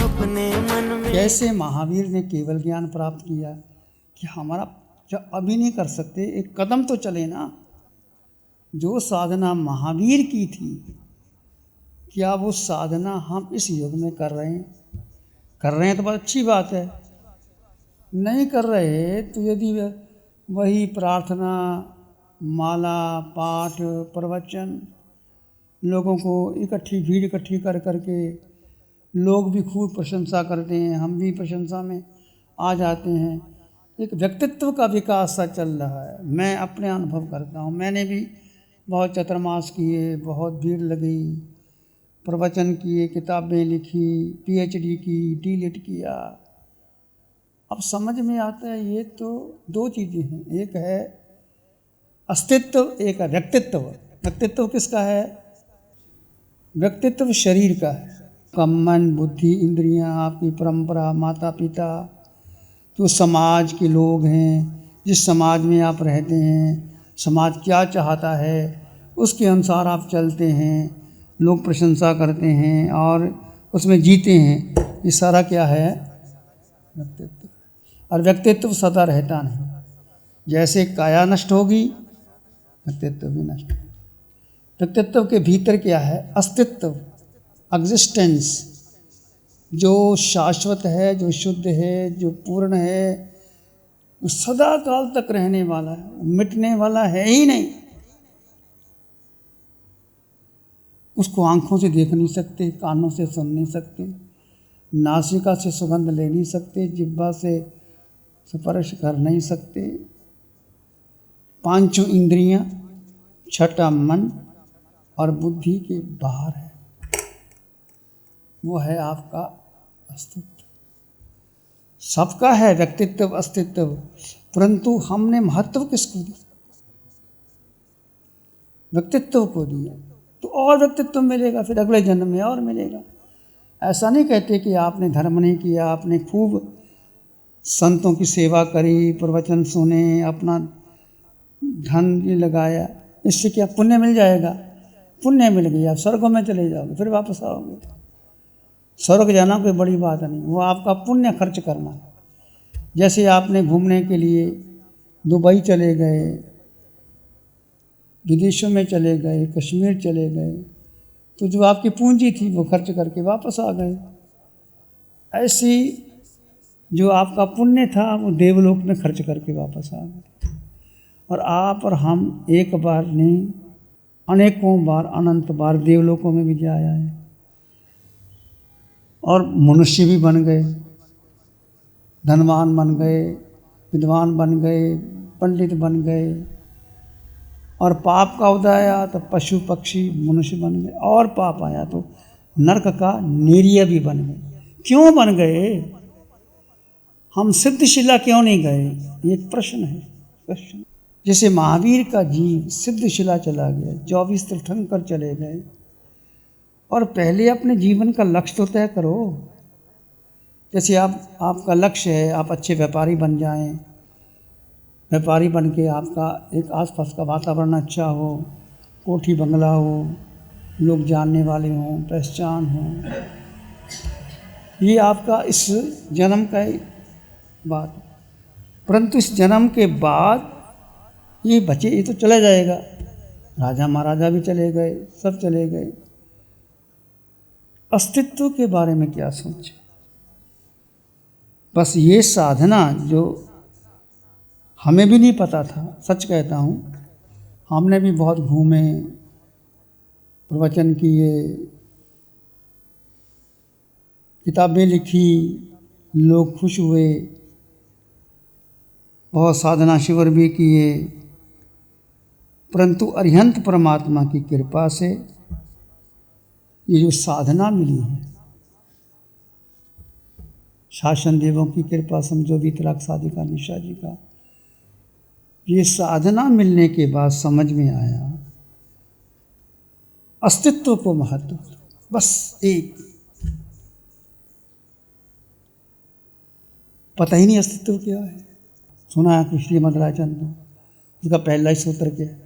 अपने मन में। कैसे महावीर ने केवल ज्ञान प्राप्त किया कि हमारा जो अभी नहीं कर सकते, एक कदम तो चले ना। जो साधना महावीर की थी, क्या वो साधना हम इस युग में कर रहे हैं? कर रहे हैं तो बहुत अच्छी बात है। नहीं कर रहे तो यदि वही प्रार्थना, माला, पाठ, प्रवचन, लोगों को भीड़ इकट्ठी कर करके लोग भी खूब प्रशंसा करते हैं, हम भी प्रशंसा में आ जाते हैं। एक व्यक्तित्व का विकास सा चल रहा है। मैं अपने अनुभव करता हूँ, मैंने भी बहुत चतुर्मास किए, बहुत भीड़ लगी, प्रवचन किए, किताबें लिखी, PhD की, DLED किया। अब समझ में आता है ये तो दो चीज़ें हैं, एक है अस्तित्व, एक है व्यक्तित्व। व्यक्तित्व किसका है? व्यक्तित्व शरीर का है। का मन, बुद्धि, इंद्रियां, आपकी परंपरा, माता पिता, जो समाज के लोग हैं, जिस समाज में आप रहते हैं, समाज क्या चाहता है उसके अनुसार आप चलते हैं, लोग प्रशंसा करते हैं और उसमें जीते हैं। ये सारा क्या है? व्यक्तित्व। और व्यक्तित्व सदा रहता नहीं। जैसे काया नष्ट होगी, व्यक्तित्व भी नष्ट होगा। व्यक्तित्व के भीतर क्या है? अस्तित्व, एग्जिस्टेंस, जो शाश्वत है, जो शुद्ध है, जो पूर्ण है, वो सदा काल तक रहने वाला है, मिटने वाला है ही नहीं। उसको आंखों से देख नहीं सकते, कानों से सुन नहीं सकते, नासिका से सुगंध ले नहीं सकते, जिह्वा से स्पर्श कर नहीं सकते। पांचों इंद्रियां, छठा मन और बुद्धि के बाहर है। वो है आपका अस्तित्व। सबका है व्यक्तित्व, अस्तित्व, परंतु हमने महत्व किसको दिया? व्यक्तित्व को दिया। तो और व्यक्तित्व मिलेगा, फिर अगले जन्म में और मिलेगा। ऐसा नहीं कहते कि आपने धर्म नहीं किया, आपने खूब संतों की सेवा करी, प्रवचन सुने, अपना धन भी लगाया, इससे क्या पुण्य मिल जाएगा? पुण्य मिल गया, आप स्वर्ग में चले जाओगे, फिर वापस आओगे। स्वर्ग जाना कोई बड़ी बात नहीं, वो आपका पुण्य खर्च करना है। जैसे आपने घूमने के लिए दुबई चले गए, विदेशों में चले गए, कश्मीर चले गए, तो जो आपकी पूंजी थी वो खर्च करके वापस आ गए। ऐसी जो आपका पुण्य था वो देवलोक में खर्च करके वापस आ गए। और आप और हम एक बार नहीं, अनेकों बार, अनंत बार देवलोकों में भी जाया है और मनुष्य भी बन गए, धनवान बन गए, विद्वान बन गए, पंडित बन गए। और पाप का उदय आया तो पशु पक्षी मनुष्य बन गए, और पाप आया तो नरक का नेरिया भी बन गए। क्यों बन गए? हम सिद्धशिला क्यों नहीं गए? ये एक प्रश्न है, प्रश्न। जैसे महावीर का जीव सिद्धशिला चला गया, 24 तीर्थंकर चले गए। और पहले अपने जीवन का लक्ष्य तो तय करो। जैसे आपका लक्ष्य है आप अच्छे व्यापारी बन जाएं, व्यापारी बन के आपका एक आसपास का वातावरण अच्छा हो, कोठी बंगला हो, लोग जानने वाले हों, पहचान हो, ये आपका इस जन्म का बात। परंतु इस जन्म के बाद ये बचे, ये तो चला जाएगा। राजा महाराजा भी चले गए, सब चले गए। अस्तित्व के बारे में क्या सोचे? बस ये साधना जो हमें भी नहीं पता था, सच कहता हूँ, हमने भी बहुत घूमे, प्रवचन किए, किताबें लिखी, लोग खुश हुए, बहुत साधना शिविर भी किए, परंतु अरिहंत परमात्मा की कृपा से ये जो साधना मिली है, शासन देवों की कृपा, समझो वीतराग साधिका निशा जी का, ये साधना मिलने के बाद समझ में आया अस्तित्व को महत्व। बस एक पता ही नहीं अस्तित्व क्या है। सुना है कि श्रीमद् राजचंद्र उसका पहला ही सूत्र क्या है?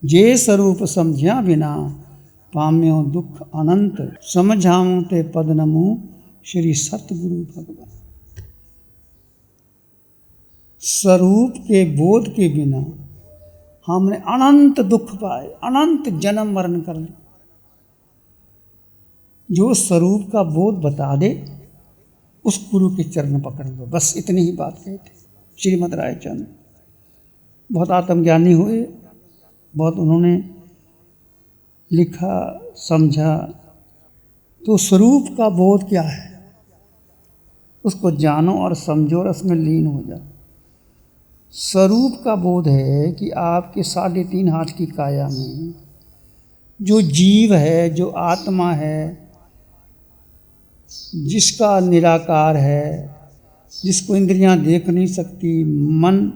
जे स्वरूप समझा बिना पाम्यो दुख अनंत, समझाऊं ते पद नमो श्री सतगुरु भगवान। स्वरूप के बोध के बिना हमने अनंत दुख पाए, अनंत जन्म मरण कर लिए। जो स्वरूप का बोध बता दे उस गुरु के चरण पकड़ लो, बस इतनी ही बात कहते। श्रीमद् रायचंद बहुत आत्मज्ञानी हुए, बहुत उन्होंने लिखा समझा। तो स्वरूप का बोध क्या है उसको जानो और समझो और उसमें लीन हो जाओ। स्वरूप का बोध है कि आपके 3.5 हाथ की काया में जो जीव है, जो आत्मा है, जिसका निराकार है, जिसको इंद्रियां देख नहीं सकती, मन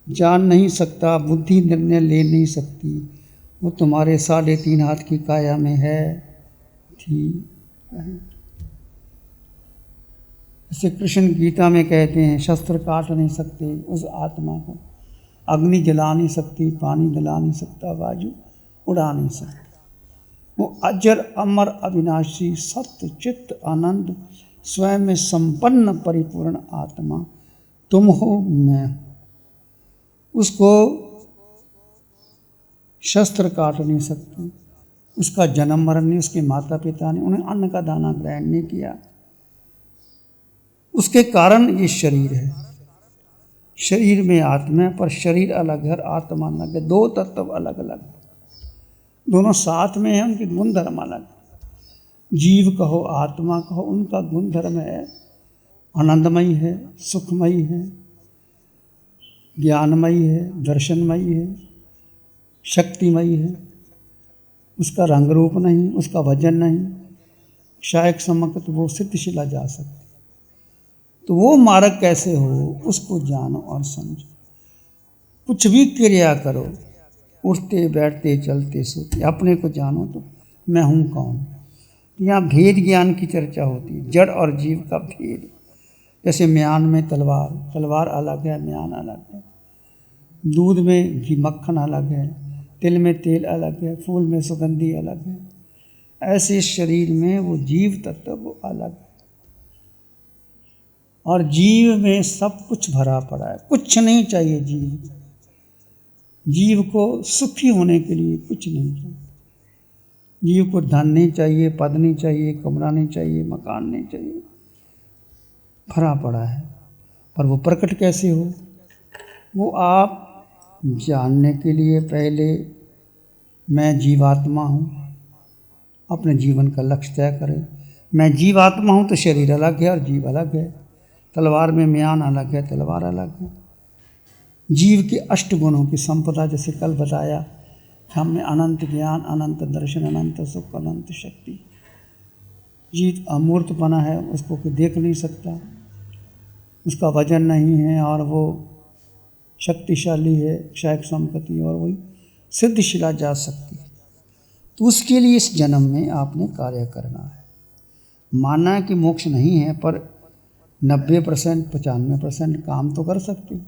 जान नहीं सकता, बुद्धि निर्णय ले नहीं सकती, वो तुम्हारे 3.5 हाथ की काया में है, थी। जैसे कृष्ण गीता में कहते हैं, शस्त्र काट नहीं सकते उस आत्मा को, अग्नि जला नहीं सकती, पानी जला नहीं सकता, वायु उड़ा नहीं सकता। वो अजर अमर अविनाशी सत्य चित्त आनंद स्वयं में संपन्न परिपूर्ण आत्मा तुम हो, मैं हूँ। उसको शस्त्र काट नहीं सकते, उसका जन्म मरण नहीं, उसके माता पिता ने उन्हें अन्न का दाना ग्रहण नहीं किया, उसके कारण ये शरीर है। शरीर में आत्मा है, पर शरीर अलग है, आत्मा अलग है। 2 तत्व अलग अलग, दोनों साथ में हैं, उनके गुण धर्म अलग। जीव कहो आत्मा कहो, उनका गुण धर्म है आनंदमयी है, सुखमयी है, ज्ञानमयी है, दर्शनमयी है, शक्तिमयी है। उसका रंग रूप नहीं, उसका वजन नहीं, शायक समकत वो सिद्धशिला जा सकती। तो वो मार्ग कैसे हो उसको जानो और समझो। कुछ भी क्रिया करो, उठते बैठते चलते सोते, अपने को जानो तो मैं हूँ कौन। यहाँ भेद ज्ञान की चर्चा होती है, जड़ और जीव का भेद। जैसे म्यान में तलवार अलग है, म्यान अलग है। दूध में घी मक्खन अलग है, तिल में तेल अलग है, फूल में सुगंधी अलग है। ऐसे शरीर में वो जीव तत्व वो अलग है, और जीव में सब कुछ भरा पड़ा है। कुछ नहीं चाहिए जीव को सुखी होने के लिए कुछ नहीं चाहिए। जीव को धन नहीं चाहिए, पद नहीं चाहिए, कमरा नहीं चाहिए, मकान नहीं चाहिए, भरा पड़ा है। पर वो प्रकट कैसे हो? वो आप जानने के लिए पहले मैं जीवात्मा हूँ, अपने जीवन का लक्ष्य तय करें। मैं जीवात्मा हूँ तो शरीर अलग है और जीव अलग है। तलवार में म्यान अलग है, तलवार अलग है। जीव के 8 गुणों की संपदा, जैसे कल बताया, हमने अनंत ज्ञान, अनंत दर्शन, अनंत सुख, अनंत शक्ति। जीव अमूर्त बना है, उसको कोई देख नहीं सकता, उसका वजन नहीं है, और वो शक्तिशाली है, क्षयक संपत्ति, और वही सिद्धशिला जा सकती है। तो उसके लिए इस जन्म में आपने कार्य करना है। मानना है कि मोक्ष नहीं है, पर 90% 95% काम तो कर सकते।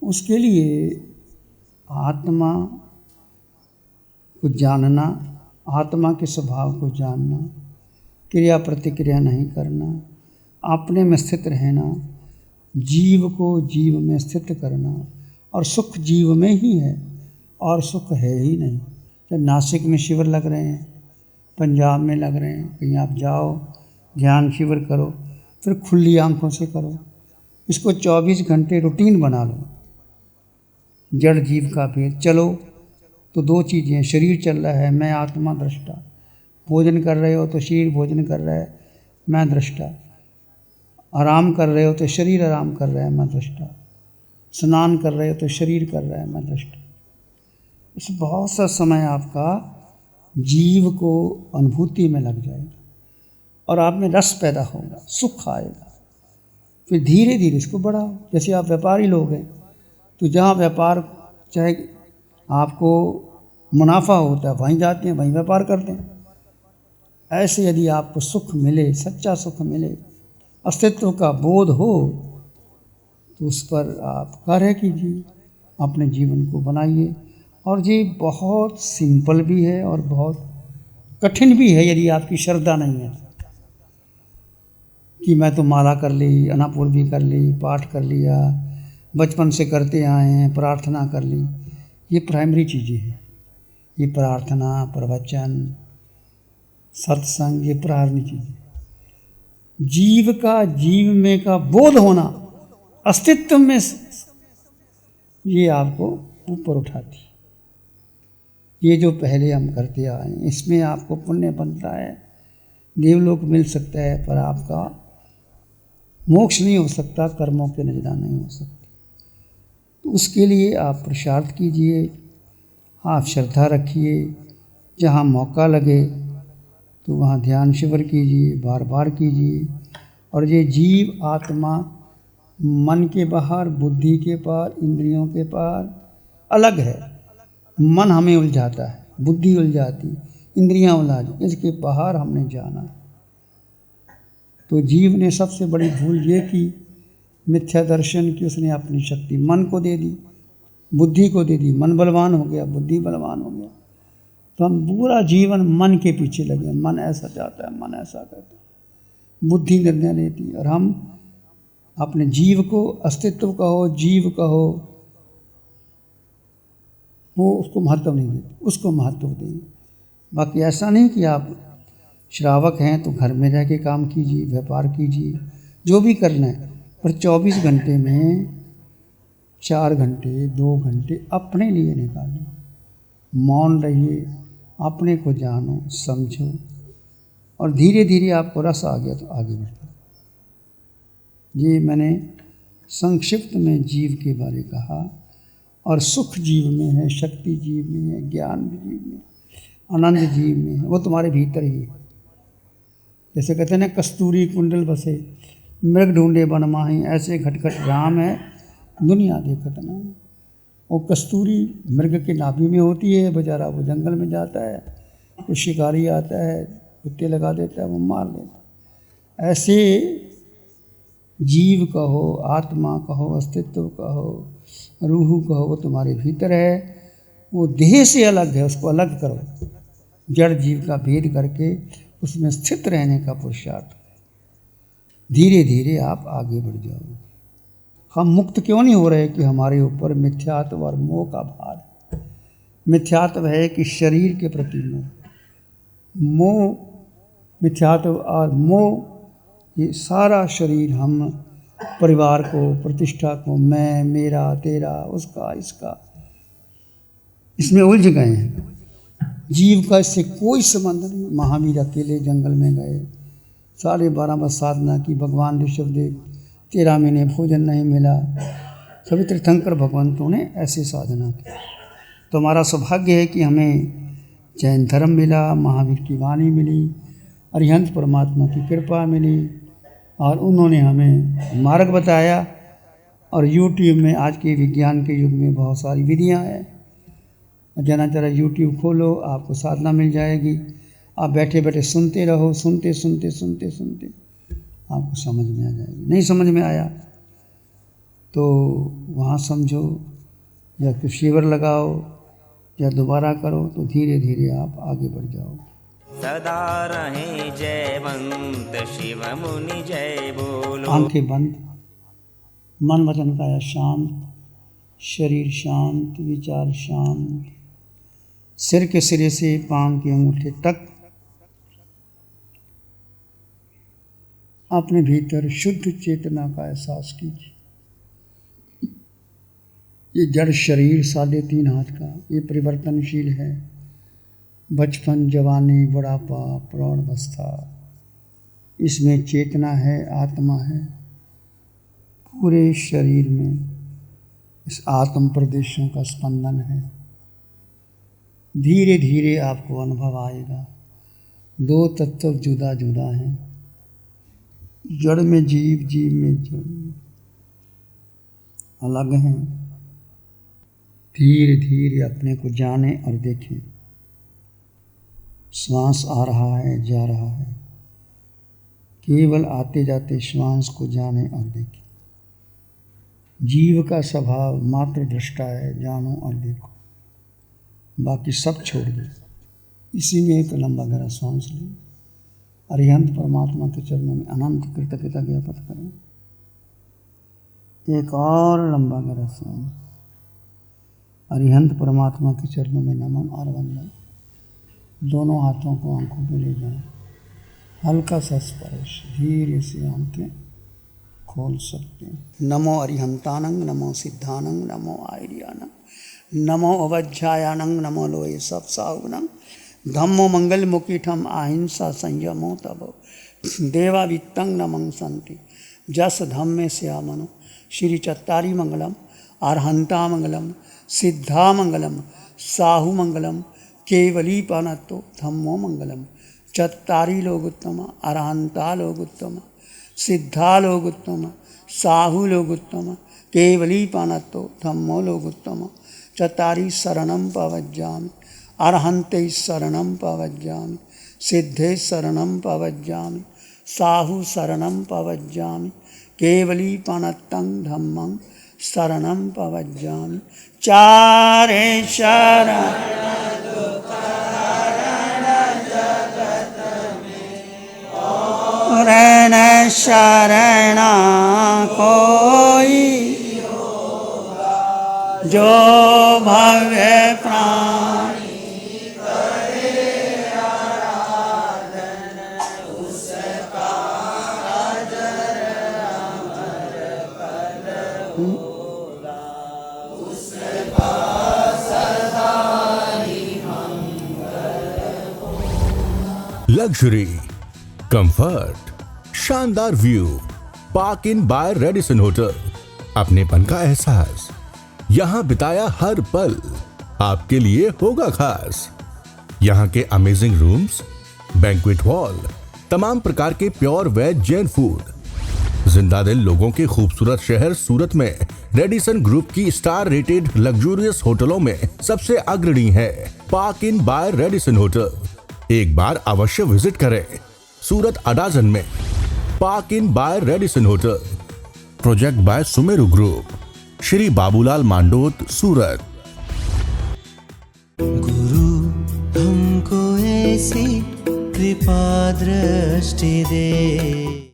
उसके लिए आत्मा को जानना, आत्मा के स्वभाव को जानना, क्रिया प्रतिक्रिया नहीं करना, अपने में स्थित रहना, जीव को जीव में स्थित करना, और सुख जीव में ही है और सुख है ही नहीं। तो नासिक में शिविर लग रहे हैं, पंजाब में लग रहे हैं, कहीं आप जाओ ध्यान शिविर करो, फिर खुली आंखों से करो। इसको 24 घंटे रूटीन बना लो। जड़ जीव का भेद चलो तो 2 चीज़ें हैं, शरीर चल रहा है, मैं आत्मा दृष्टा। भोजन कर रहे हो तो शरीर भोजन कर रहा है, मैं दृष्टा। आराम कर रहे हो तो शरीर आराम कर रहा है, मैं दृष्टा। स्नान कर रहे हो तो शरीर कर रहा है, मैं दृष्टा। इस बहुत सा समय आपका जीव को अनुभूति में लग जाएगा और आप में रस पैदा होगा, सुख आएगा। फिर धीरे धीरे इसको बढ़ाओ। जैसे आप व्यापारी लोग हैं, तो जहाँ व्यापार चाहे आपको मुनाफा होता है वहीं जाते हैं, वहीं व्यापार करते हैं। ऐसे यदि आपको सुख मिले, सच्चा सुख मिले, अस्तित्व का बोध हो, तो उस पर आप कार्य कीजिए, अपने जीवन को बनाइए। और ये बहुत सिंपल भी है और बहुत कठिन भी है यदि आपकी श्रद्धा नहीं है कि मैं तो माला कर ली, अनापुर भी कर ली, पाठ कर लिया, बचपन से करते आए हैं, प्रार्थना कर ली। ये प्राइमरी चीज़ें हैं। ये प्रार्थना, प्रवचन, सत्संग, ये प्राइमरी चीज़ें। जीव का जीव में का बोध होना, अस्तित्व में, ये आपको ऊपर उठाती। ये जो पहले हम करते आए हैं, इसमें आपको पुण्य बनता है, देवलोक मिल सकता है, पर आपका मोक्ष नहीं हो सकता, कर्मों के नजरा नहीं हो सकती। तो उसके लिए आप पुरुषार्थ कीजिए, आप श्रद्धा रखिए, जहाँ मौका लगे तो वहाँ ध्यान शिविर कीजिए, बार बार कीजिए। और ये जीव आत्मा मन के बाहर, बुद्धि के पार, इंद्रियों के पार अलग है। मन हमें उलझाता है, बुद्धि उलझाती, इंद्रियां उलझाती, इसके बाहर हमने जाना। तो जीव ने सबसे बड़ी भूल ये की, मिथ्या दर्शन की। उसने अपनी शक्ति मन को दे दी, बुद्धि को दे दी, मन बलवान हो गया, बुद्धि बलवान हो गया। तो हम पूरा जीवन मन के पीछे लगे, मन ऐसा चाहता है, मन ऐसा करता है, बुद्धि निर्णय लेती है। और हम अपने जीव को, अस्तित्व कहो, जीव कहो, वो उसको महत्व नहीं देते, उसको महत्व दें। बाकी ऐसा नहीं कि आप श्रावक हैं तो घर में रह के काम कीजिए, व्यापार कीजिए, जो भी करना है, पर 24 घंटे में 4 घंटे, 2 घंटे अपने लिए निकालें। मौन रहिए, अपने को जानो, समझो, और धीरे धीरे आपको रस आ गया तो आगे बढ़ो। ये मैंने संक्षिप्त में जीव के बारे कहा। और सुख जीव में है, शक्ति जीव में है, ज्ञान जीव में, आनंद जीव में है, वो तुम्हारे भीतर ही है। जैसे कहते हैं ना, कस्तूरी कुंडल बसे मृग ढूंढे बन माही, ऐसे घटघट राम है दुनिया देखत ना। और कस्तूरी मृग के नाभि में होती है, बेचारा वो जंगल में जाता है, कुछ शिकारी आता है, कुत्ते लगा देता है, वो मार देता है। ऐसे जीव कहो, आत्मा कहो, अस्तित्व कहो, रूह कहो, वो तुम्हारे भीतर है। वो देह से अलग है, उसको अलग करो। जड़ जीव का भेद करके उसमें स्थित रहने का पुरुषार्थ। धीरे धीरे आप आगे बढ़ जाओगे। हम मुक्त क्यों नहीं हो रहे कि हमारे ऊपर मिथ्यात्व और मोह का भार है। मिथ्यात्व है कि शरीर के प्रति मोह, मिथ्यात्व और मोह, ये सारा शरीर, हम परिवार को, प्रतिष्ठा को, मैं, मेरा, तेरा, उसका, इसका, इसमें उलझ गए हैं। जीव का इससे कोई संबंध नहीं। महावीर अकेले जंगल में गए, 12.5 वर्ष साधना की, भगवान ऋषभदेव 13 महीने भोजन नहीं मिला, सभी तीर्थंकर भगवंतों ने ऐसे साधना की। तो हमारा सौभाग्य है कि हमें जैन धर्म मिला, महावीर की वाणी मिली, अरिहंत परमात्मा की कृपा मिली, और उन्होंने हमें मार्ग बताया। और यूट्यूब में, आज के विज्ञान के युग में, बहुत सारी विधियां हैं। जना जरा यूट्यूब खोलो, आपको साधना मिल जाएगी। आप बैठे बैठे सुनते रहो, सुनते सुनते सुनते सुनते आपको समझ में आ जाएगी। नहीं समझ में आया तो वहाँ समझो, या फिर शिविर लगाओ, या दोबारा करो, तो धीरे धीरे आप आगे बढ़ जाओ। सदा रहे जयवंत शिव मुनि जय बोलो। आंखें बंद, मन वचन काया शांत, शरीर शांत, विचार शांत, सिर के सिरे से पांव के अंगूठे तक अपने भीतर शुद्ध चेतना का एहसास कीजिए। ये जड़ शरीर 3.5 हाथ का, ये परिवर्तनशील है। बचपन, जवानी, बुढ़ापा, प्रौढ़ावस्था, इसमें चेतना है, आत्मा है। पूरे शरीर में इस आत्म प्रदेशों का स्पंदन है। धीरे धीरे आपको अनुभव आएगा। 2 तत्व जुदा जुदा हैं, जड़ में जीव, जीव में जड़, अलग हैं। धीरे धीरे अपने को जाने और देखें। श्वास आ रहा है, जा रहा है, केवल आते जाते श्वास को जाने और देखें। जीव का स्वभाव मात्र दृष्टा है, जानो और देखो। बाकी सब छोड़ दो। इसी में एक लंबा गहरा सांस लें। अरिहंत परमात्मा के चरणों में अनंत कृतज्ञता ज्ञापित करें। एक और लंबा गहरा सांस। अरिहंत परमात्मा के चरणों में नमन और वंदन। दोनों हाथों को आंखों पे ले जाएं। हल्का सा स्पर्श, धीरे से आंखें खोल सकते हैं। नमो अरिहंतानंग, नमो सिद्धानंग, नमो आयर्यानंग, नमो अवज्जायानंग, नमो लोये सब साहुनंग, धम्मो मंगल मुकीठम अहिंसा संयमो तबो देवावित्तं नमं संति जस धम्मे श्यामनो श्री चत्तारी मंगलम, अरहंता मंगलम, सिद्धा मंगलम, साहु मंगलम, केवली पानतो धम्मो मंगलम। चत्तारी लोग उत्तम, अरहंता लोग उत्तम, सिद्धा लोग उत्तम, साहु लोग उत्तम, केवली पानतो धम्मो लोग उत्तम। चत्तारी शरणं पवज्जामि, अरहंते शरणं पवज्जामि, सिद्धे शरणं पवज्जामि, साहु शरणं पवज्जामि, केवली पानतं धम्मं शरणं पवज्जामि। चारे शरण रण शरण कोई जो भव्य प्राण लग्जरी, कंफर्ट, शानदार view, park Inn by Radisson hotel. अपनेपन का एहसास, यहाँ बिताया हर पल आपके लिए होगा खास। यहाँ के अमेजिंग रूम्स, बैंक्वेट हॉल, तमाम प्रकार के प्योर वेज जैन फूड। जिंदा दिल लोगों के खूबसूरत शहर सूरत में रेडिसन ग्रुप की स्टार रेटेड लग्जूरियस होटलों में सबसे अग्रणी है Park Inn by Radisson hotel. एक बार अवश्य विजिट करें। सूरत अडाजन में Park Inn by Radisson hotel. Project by Sumeru group, Shri Babulal Mandot, Surat. गुरु हमको ऐसी कृपा दृष्टि दे।